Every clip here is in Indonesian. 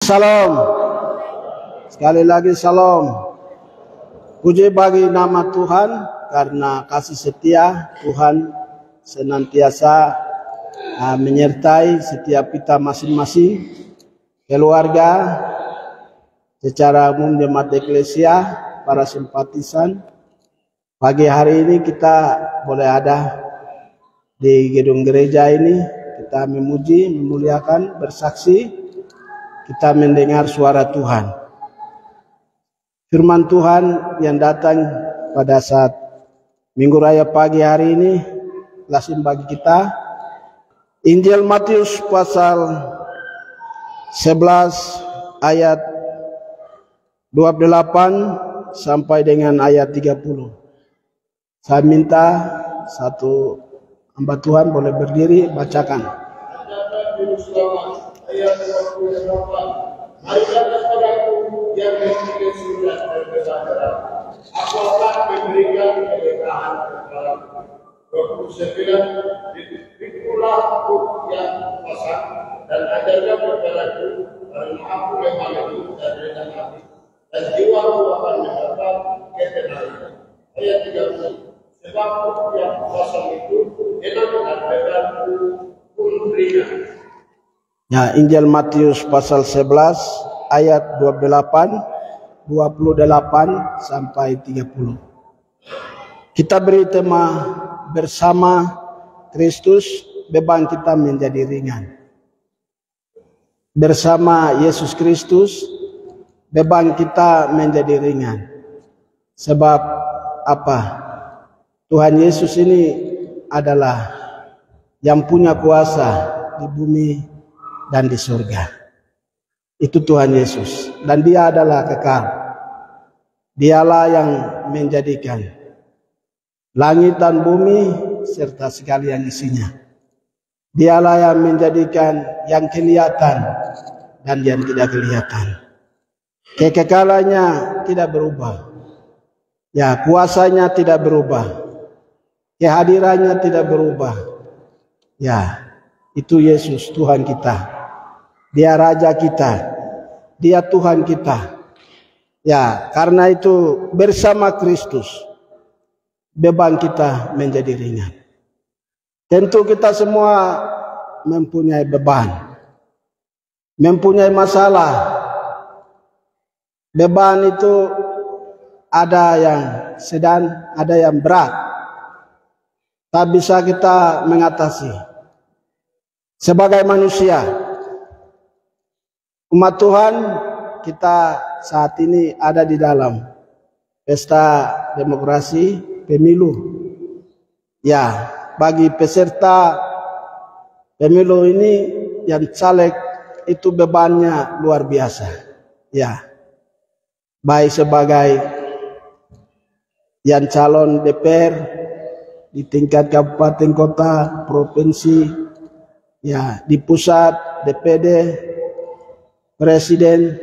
Salam. Sekali lagi salam. Puji bagi nama Tuhan, karena kasih setia Tuhan senantiasa menyertai setiap kita masing-masing, keluarga, secara umum jemaat eklesia, para simpatisan. Pagi hari ini kita boleh ada di gedung gereja ini, kita memuji, memuliakan, bersaksi, kita mendengar suara Tuhan. Firman Tuhan yang datang pada saat Minggu Raya pagi hari ini, lazim bagi kita, Injil Matius pasal 11 ayat 28 sampai dengan ayat 30. Saya minta satu hamba Tuhan boleh berdiri, bacakan. Ayat 28. Marilah kepadaku yang memiliki surga dan kebenaran, aku akan memberikan keberkahan kepadamu. 29. Ikulah aku yang pasang dan ajarkan kepadaku, karena aku lemah lembut dan rendah hati, dan jiwaku akan mendapat ketenangan. Ayat 30. Sebab yang pasang itu enak dan bebanku pun ringan. Ya, Injil Matius pasal 11 ayat 28 sampai 30. Kita beri tema bersama Kristus, beban kita menjadi ringan. Bersama Yesus Kristus, beban kita menjadi ringan. Sebab apa? Tuhan Yesus ini adalah yang punya kuasa di bumi dan di surga. Itu Tuhan Yesus, dan Dia adalah kekal. Dialah yang menjadikan langit dan bumi serta segala yang isinya. Dialah yang menjadikan yang kelihatan dan yang tidak kelihatan. Kekekalannya tidak berubah. Ya, kuasanya tidak berubah. Kehadirannya tidak berubah. Ya, itu Yesus Tuhan kita. Dia Raja kita, Dia Tuhan kita. Ya, karena itu bersama Kristus, beban kita menjadi ringan. Tentu kita semua mempunyai beban, mempunyai masalah. Beban itu ada yang sedang, ada yang berat. Tak bisa kita mengatasi. Sebagai manusia, umat Tuhan, kita saat ini ada di dalam pesta demokrasi pemilu. Ya, bagi peserta pemilu ini yang caleg itu bebannya luar biasa. Ya, baik sebagai yang calon DPR di tingkat kabupaten, kota, provinsi, ya, di pusat, DPD, Presiden.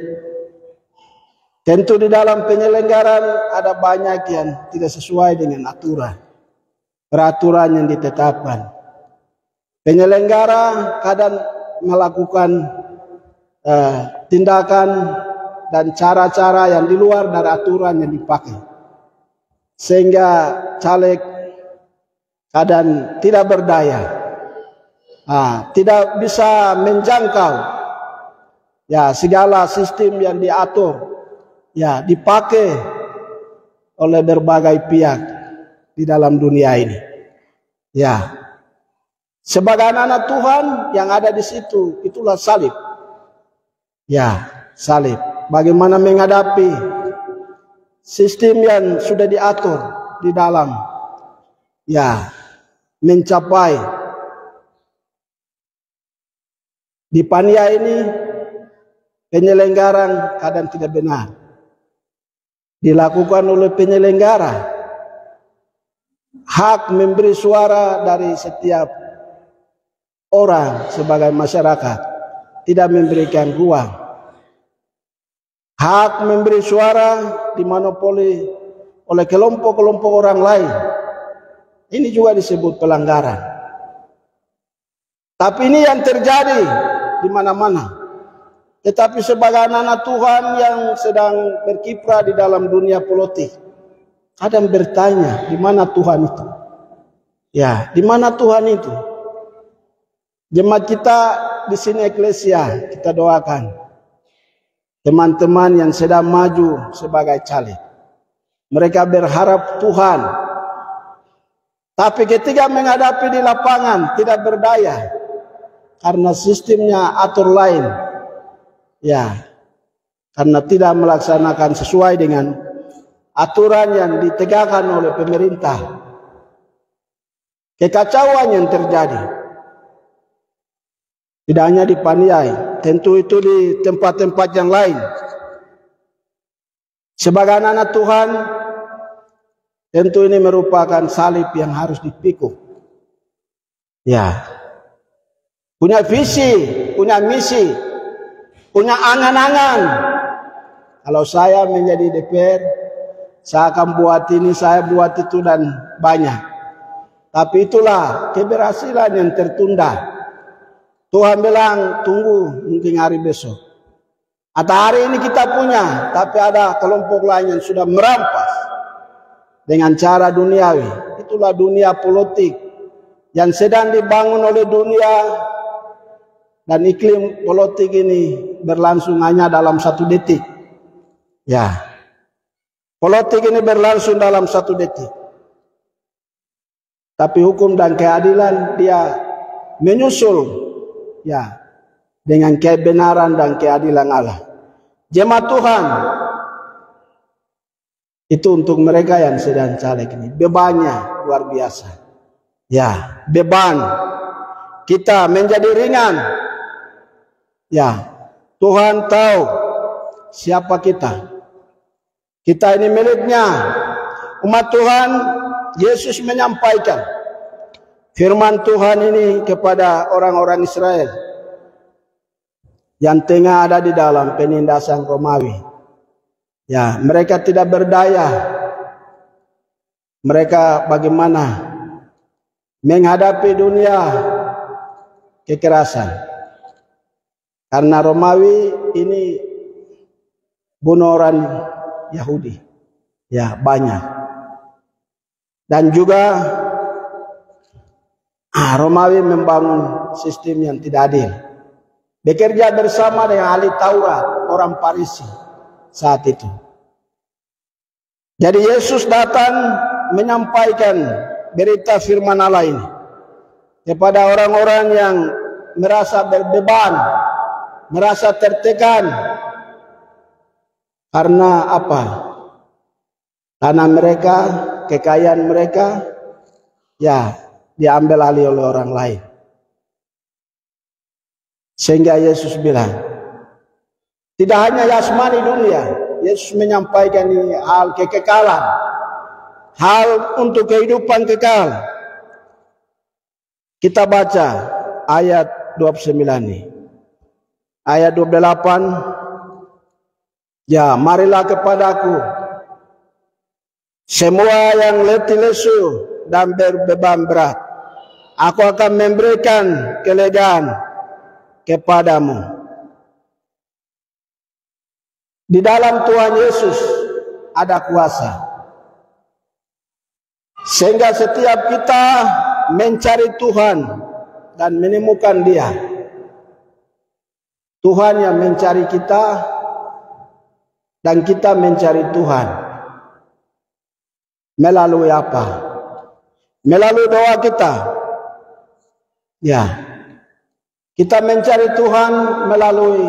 Tentu di dalam penyelenggaraan ada banyak yang tidak sesuai dengan aturan, peraturan yang ditetapkan. Penyelenggara kadang melakukan tindakan dan cara-cara yang di luar dari aturan yang dipakai, sehingga caleg kadang tidak berdaya, tidak bisa menjangkau, ya, segala sistem yang diatur, ya, dipakai oleh berbagai pihak di dalam dunia ini. Ya, sebagai anak Tuhan yang ada di situ, itulah salib. Ya, salib. Bagaimana menghadapi sistem yang sudah diatur di dalam, ya, mencapai di pania ini. Penyelenggaraan kadang tidak benar dilakukan oleh penyelenggara. Hak memberi suara dari setiap orang sebagai masyarakat tidak memberikan ruang. Hak memberi suara dimonopoli oleh kelompok-kelompok orang lain. Ini juga disebut pelanggaran. Tapi ini yang terjadi di mana-mana. Tetapi sebagai anak Tuhan yang sedang berkiprah di dalam dunia politik, kadang bertanya, di mana Tuhan itu? Ya, di mana Tuhan itu? Jemaat kita di sini Eklesia, kita doakan teman-teman yang sedang maju sebagai caleg. Mereka berharap Tuhan, tapi ketika menghadapi di lapangan tidak berdaya karena sistemnya atur lain. Ya, karena tidak melaksanakan sesuai dengan aturan yang ditegakkan oleh pemerintah. Kekacauan yang terjadi. Tidak hanya di Paniai, tentu itu di tempat-tempat yang lain. Sebagai anak Tuhan, tentu ini merupakan salib yang harus dipikul. Ya, punya visi, punya misi, punya angan-angan. Kalau saya menjadi DPR, saya akan buat ini, saya buat itu dan banyak. Tapi itulah keberhasilan yang tertunda. Tuhan bilang tunggu mungkin hari besok. Atau hari ini kita punya, tapi ada kelompok lain yang sudah merampas dengan cara duniawi. Itulah dunia politik yang sedang dibangun oleh dunia. Dan iklim politik ini berlangsung hanya dalam 1 detik. Ya, politik ini berlangsung dalam 1 detik. Tapi hukum dan keadilan dia menyusul. Ya, dengan kebenaran dan keadilan Allah. Jemaat Tuhan, itu untuk mereka yang sedang caleg ini. Bebannya luar biasa. Ya, beban kita menjadi ringan. Ya, Tuhan tahu siapa kita. Kita ini miliknya. Umat Tuhan, Yesus menyampaikan firman Tuhan ini kepada orang-orang Israel yang tengah ada di dalam penindasan Romawi. Ya, mereka tidak berdaya. Mereka bagaimana menghadapi dunia kekerasan. Karena Romawi ini bunuh orang Yahudi. Ya, banyak. Dan juga Romawi membangun sistem yang tidak adil. Bekerja bersama dengan ahli Taurat, orang Farisi saat itu. Jadi Yesus datang menyampaikan berita firman Allah ini kepada orang-orang yang merasa berbeban, merasa tertekan. Karena apa? Tanah mereka, kekayaan mereka, ya, diambil alih oleh orang lain. Sehingga Yesus bilang, tidak hanya yasmani dunia, Yesus menyampaikan ini hal kekekalan, hal untuk kehidupan kekal. Kita baca ayat 29 ini. Ayat 28, ya, marilah kepadaku semua yang letih lesu dan berbeban berat, aku akan memberikan kelegaan kepadamu. Di dalam Tuhan Yesus ada kuasa. Sehingga setiap kita mencari Tuhan dan menemukan Dia. Tuhan yang mencari kita dan kita mencari Tuhan. Melalui apa? Melalui doa kita. Ya. Kita mencari Tuhan melalui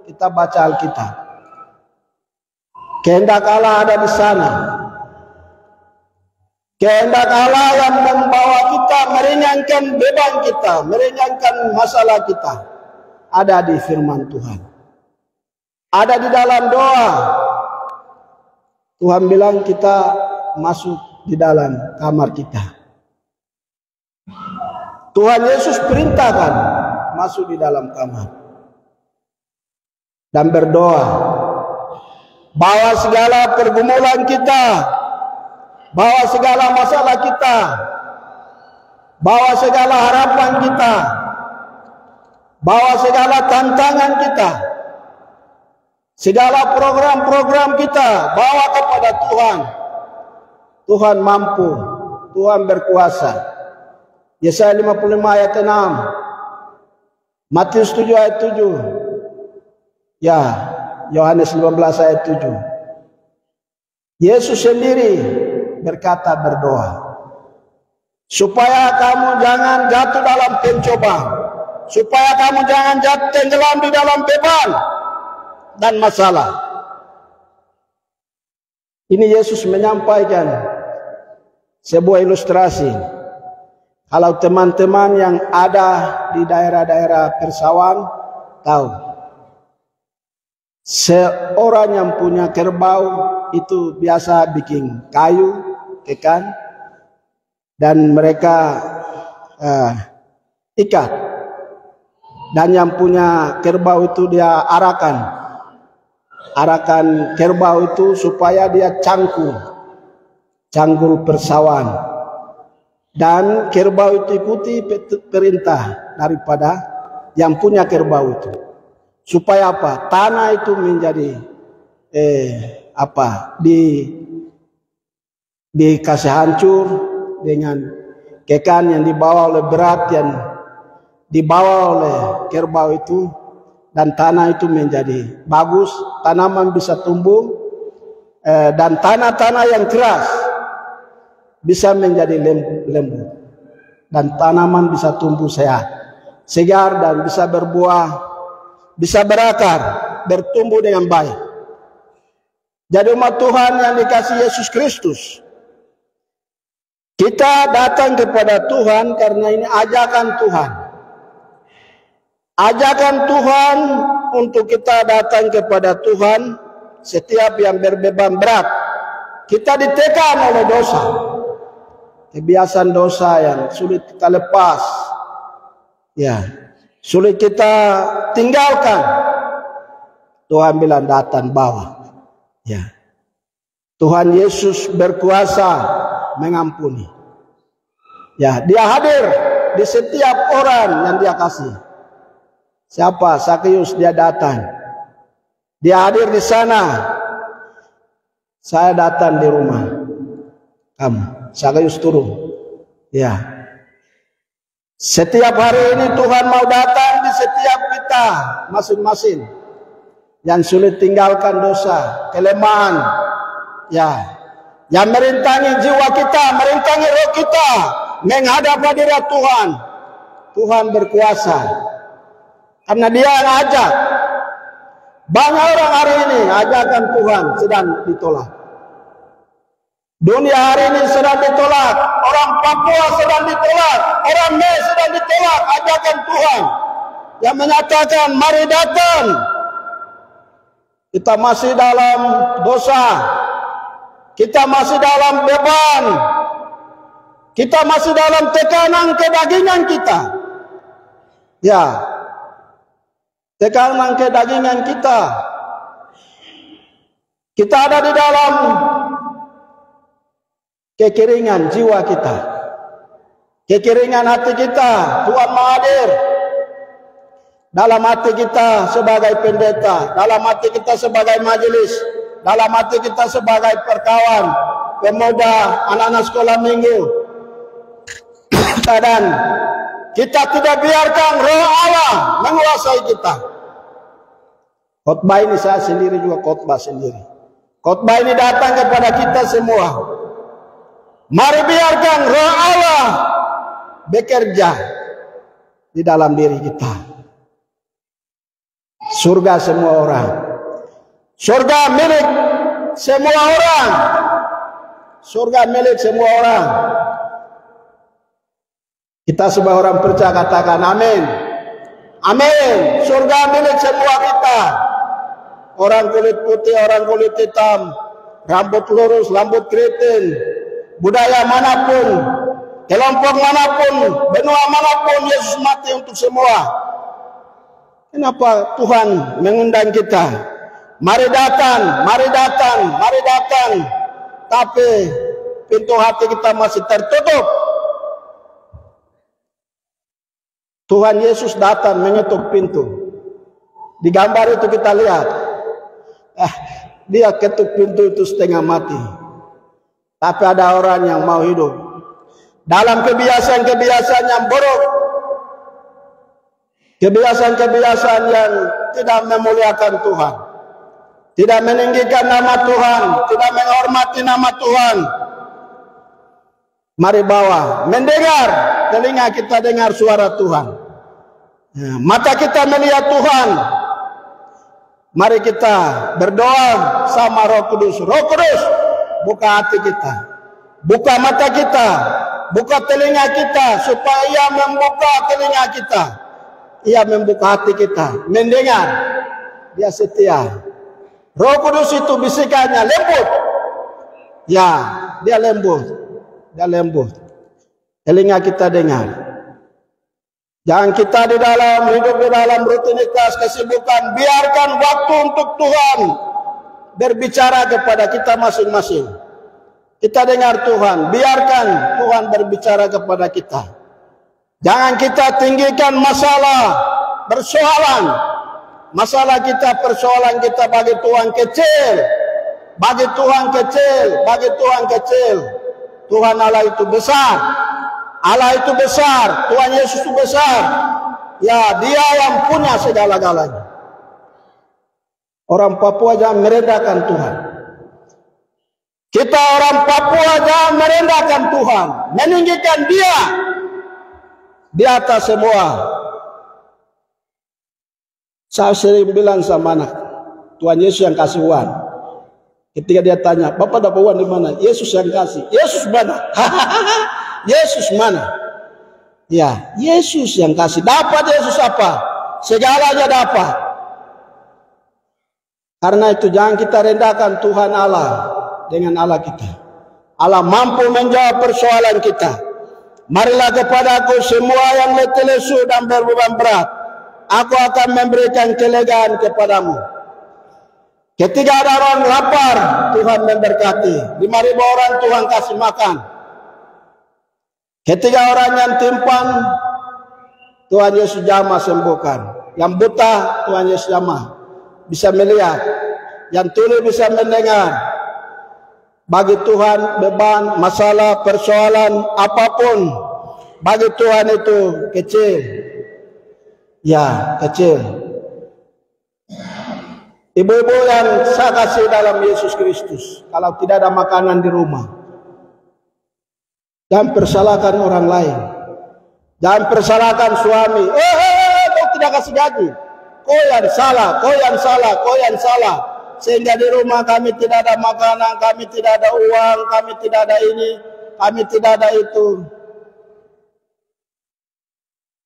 kita baca Alkitab. Kehendak Allah ada di sana. Kehendak Allah yang membawa kita meringankan beban kita, meringankan masalah kita, ada di firman Tuhan. Ada di dalam doa. Tuhan bilang kita masuk di dalam kamar kita. Tuhan Yesus perintahkan masuk di dalam kamar dan berdoa. Bawa segala pergumulan kita, bawa segala masalah kita, bawa segala harapan kita, bawa segala tantangan kita, Segala program-program kita bawa kepada Tuhan. Tuhan mampu, Tuhan berkuasa. Yesaya 55 ayat 6. Matius 7 ayat 7. Ya, Yohanes 15 ayat 7. Yesus sendiri berkata berdoa, supaya kamu jangan jatuh dalam pencobaan, supaya kamu jangan jatuh tenggelam di dalam beban dan masalah. Ini Yesus menyampaikan sebuah ilustrasi. Kalau teman-teman yang ada di daerah-daerah persawahan tahu, seorang yang punya kerbau itu biasa bikin kayu, kekan, dan mereka ikat. Dan yang punya kerbau itu dia arakan kerbau itu supaya dia cangkul persawahan. Dan kerbau itu ikuti perintah daripada yang punya kerbau itu. Supaya apa? Tanah itu menjadi dikasih hancur dengan kekan yang dibawa oleh berat yang dibawa oleh kerbau itu, dan tanah itu menjadi bagus, tanaman bisa tumbuh, dan tanah-tanah yang keras bisa menjadi lembut, dan tanaman bisa tumbuh segar dan bisa berbuah, bisa berakar, bertumbuh dengan baik. Jadi umat Tuhan yang dikasihi Yesus Kristus, kita datang kepada Tuhan karena ini ajakan Tuhan. Ajakan Tuhan untuk kita datang kepada Tuhan. Setiap yang berbeban berat, kita ditekan oleh dosa, kebiasaan dosa yang sulit kita lepas, ya, sulit kita tinggalkan. Tuhan bilang datang bawa, ya. Tuhan Yesus berkuasa mengampuni, ya. Dia hadir di setiap orang yang dia kasih. Siapa? Sakeus, dia datang. Dia hadir di sana. Saya datang di rumah kamu. Sakeus turun. Ya. Setiap hari ini Tuhan mau datang di setiap kita masing-masing yang sulit tinggalkan dosa, kelemahan, ya, yang merintangi jiwa kita, merintangi roh kita, menghadap hadirat Tuhan. Tuhan berkuasa. Karena dia yang ajak. Banyak orang hari ini ajakan Tuhan sedang ditolak. Dunia hari ini sedang ditolak. Orang Papua sedang ditolak. Orang Mei sedang ditolak ajakan Tuhan yang menyatakan mari datang. Kita masih dalam dosa. Kita masih dalam beban. Kita masih dalam tekanan kedagingan kita. Ya. Tekanan kedagingan kita. Kita ada di dalam kekeringan jiwa kita, kekeringan hati kita. Tuhan mau hadir dalam hati kita sebagai pendeta, dalam hati kita sebagai majelis, dalam hati kita sebagai perkawan, pemuda, anak-anak sekolah minggu. Dan kita tidak biarkan roh Allah menguasai kita. Khotbah ini saya sendiri juga khotbah sendiri. Khotbah ini datang kepada kita semua. Mari biarkan roh Allah bekerja di dalam diri kita. Surga semua orang. Surga milik semua orang. Surga milik semua orang. Kita sebagai orang percaya katakan amin. Amin. Surga milik semua kita. Orang kulit putih, orang kulit hitam, rambut lurus, rambut keriting, budaya manapun, kelompok manapun, benua manapun, Yesus mati untuk semua. Kenapa Tuhan mengundang kita? Mari datang, mari datang, mari datang. Tapi pintu hati kita masih tertutup. Tuhan Yesus datang mengetuk pintu. Di gambar itu kita lihat Dia ketuk pintu itu setengah mati. Tapi ada orang yang mau hidup dalam kebiasaan-kebiasaan yang buruk, kebiasaan-kebiasaan yang tidak memuliakan Tuhan, tidak meninggikan nama Tuhan, tidak menghormati nama Tuhan. Mari bawa, mendengar, telinga kita dengar suara Tuhan, mata kita melihat Tuhan. Mari kita berdoa sama Roh Kudus. Roh Kudus, buka hati kita, buka mata kita, buka telinga kita, supaya Ia membuka telinga kita, Ia membuka hati kita, mendengar. Dia setia. Roh Kudus itu bisikannya lembut. Ya, dia lembut. Dia lembut. Telinga kita dengar. Jangan kita hidup di dalam rutinitas kesibukan. Biarkan waktu untuk Tuhan berbicara kepada kita masing-masing. Kita dengar Tuhan. Biarkan Tuhan berbicara kepada kita. Jangan kita tinggikan masalah, persoalan. Masalah kita, persoalan kita bagi Tuhan kecil. Bagi Tuhan kecil. Bagi Tuhan kecil. Tuhan Allah itu besar. Allah itu besar, Tuhan Yesus itu besar. Ya, Dia yang punya segala-galanya. Orang Papua jangan merendahkan Tuhan. Kita orang Papua jangan merendahkan Tuhan, meninggikan Dia di atas semua. Saya sering bilang sama anak, Tuhan Yesus yang kasih uang. Ketika dia tanya, Bapak dapat uang di mana? Yesus yang kasih. Yesus mana? Yesus mana? Ya, Yesus yang kasih. Dapat Yesus apa? Segalanya dapat. Karena itu jangan kita rendahkan Tuhan Allah dengan Allah kita. Allah mampu menjawab persoalan kita. Marilah kepadaku semua yang letih lesu dan berbeban berat. Aku akan memberikan kelegaan kepadamu. Ketika ada orang lapar, Tuhan memberkati. 5.000 orang Tuhan kasih makan. Ketika orang yang timpan, Tuhan Yesus jamah sembuhkan. Yang buta, Tuhan Yesus jamah bisa melihat. Yang tuli bisa mendengar. Bagi Tuhan beban, masalah, persoalan, apapun, bagi Tuhan itu kecil. Ya, kecil. Ibu-ibu yang saya kasih dalam Yesus Kristus, kalau tidak ada makanan di rumah, jangan persalahkan orang lain. Jangan persalahkan suami. Kau tidak kasih gaji. Kau yang salah, kau yang salah, kau yang salah. Sehingga di rumah kami tidak ada makanan, kami tidak ada uang, kami tidak ada ini, kami tidak ada itu.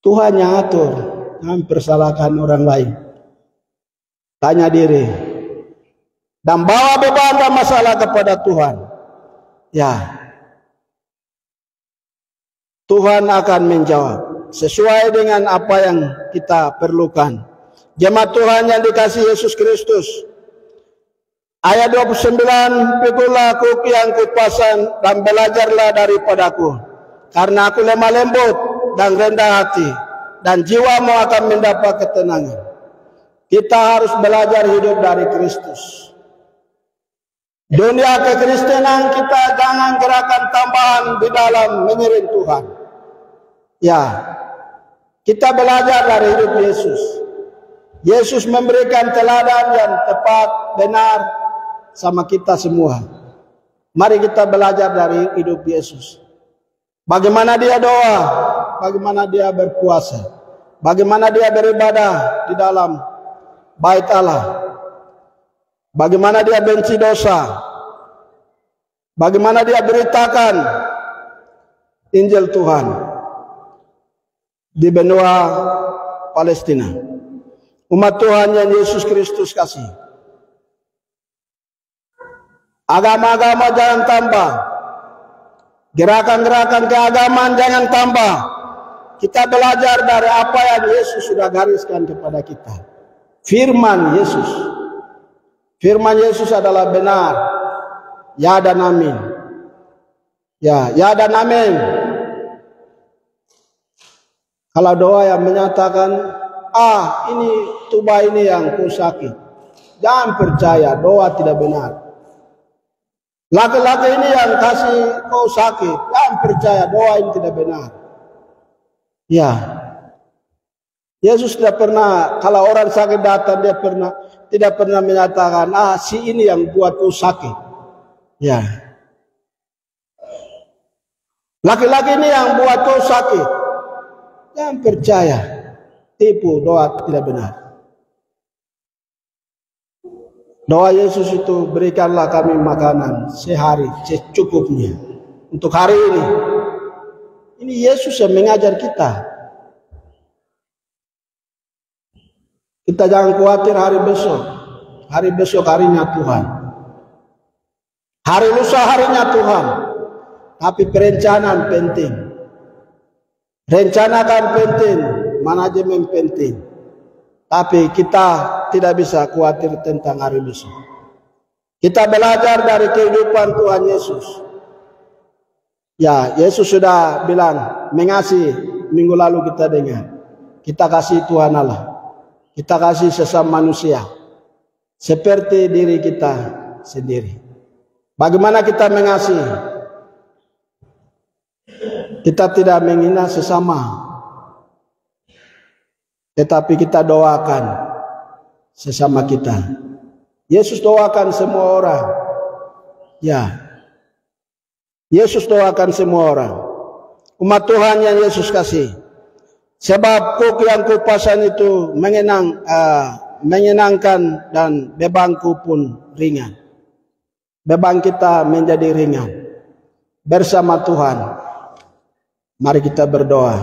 Tuhan yang atur. Jangan persalahkan orang lain. Tanya diri. Dan bawa beban dan masalah kepada Tuhan. Ya. Tuhan akan menjawab sesuai dengan apa yang kita perlukan. Jemaat Tuhan yang dikasihi Yesus Kristus, ayat 29, pikulah aku yang kupasan dan belajarlah daripadaku, karena aku lemah lembut dan rendah hati, dan jiwamu akan mendapat ketenangan. Kita harus belajar hidup dari Kristus. Dunia kekristenan kita jangan gerakan tambahan di dalam mengiring Tuhan. Ya, kita belajar dari hidup Yesus. Yesus memberikan teladan yang tepat, benar sama kita semua. Mari kita belajar dari hidup Yesus. Bagaimana dia doa, bagaimana dia berpuasa, bagaimana dia beribadah di dalam bait Allah. Bagaimana dia benci dosa. Bagaimana dia beritakan Injil Tuhan di benua Palestina. Umat Tuhan yang Yesus Kristus kasih. Agama-agama jangan tambah. Gerakan-gerakan keagamaan jangan tambah. Kita belajar dari apa yang Yesus sudah gariskan kepada kita. Firman Yesus. Firman Yesus adalah benar. Ya dan amin. Ya dan amin. Kalau doa yang menyatakan, ini tuba ini yang ku sakit, jangan percaya, doa tidak benar. Laki-laki ini yang kasih kau sakit, jangan percaya, doa ini tidak benar. Ya, Yesus tidak pernah, kalau orang sakit datang, dia tidak pernah menyatakan, si ini yang buat kau sakit. Ya, laki-laki ini yang buat kau sakit, jangan percaya, tipu, doa tidak benar. Doa Yesus itu, berikanlah kami makanan sehari secukupnya untuk hari ini. Ini Yesus yang mengajar kita. Kita jangan khawatir hari besok. Hari besok harinya Tuhan. Hari lusa harinya Tuhan. Tapi perencanaan penting. Rencanakan penting, manajemen penting. Tapi kita tidak bisa khawatir tentang hari besok. Kita belajar dari kehidupan Tuhan Yesus. Ya, Yesus sudah bilang, mengasihi, minggu lalu kita dengar. Kita kasih Tuhan Allah. Kita kasih sesama manusia. Seperti diri kita sendiri. Bagaimana kita mengasihi? Kita tidak menghina sesama. Tetapi kita doakan sesama kita. Yesus doakan semua orang. Ya. Yesus doakan semua orang. Umat Tuhan yang Yesus kasih. Sebab kuk yang kupasang itu menyenangkan dan bebanku pun ringan. Beban kita menjadi ringan. Bersama Tuhan. Mari kita berdoa.